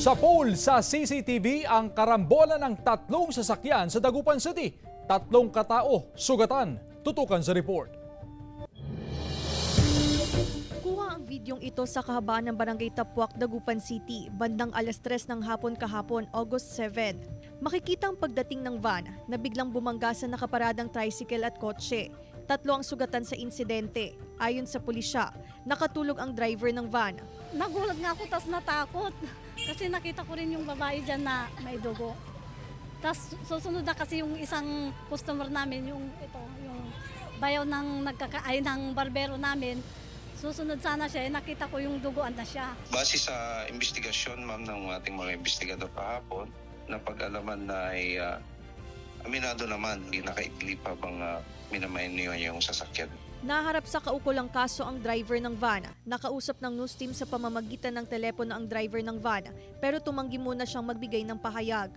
Sa poll sa CCTV ang karambola ng tatlong sasakyan sa Dagupan City. Tatlong katao, sugatan. Tutukan sa report. Kuha ang videong ito sa kahabaan ng Barangay Tapuac, Dagupan City, bandang alas 3 ng hapon kahapon, August 7. Makikita ang pagdating ng van na biglang bumangga sa nakaparadang tricycle at kotse. Tatlo ang sugatan sa insidente. Ayon sa pulisya, nakatulog ang driver ng van. Nagulat nga ako, tas natakot. Kasi nakita ko rin yung babae dyan na may dugo. Tas susunod na kasi yung isang customer namin, yung bayaw ng ng barbero namin. Susunod sana siya, nakita ko yung duguan na siya. Base sa investigasyon, ma'am, ng ating mga investigador kahapon, napag-alaman na ay aminado naman, nakaitili pa bang minamayin niyo yung sasakyan. Naharap sa kaukulang kaso ang driver ng van. Nakausap ng news team sa pamamagitan ng telepono ang driver ng van, pero tumanggi muna siyang magbigay ng pahayag.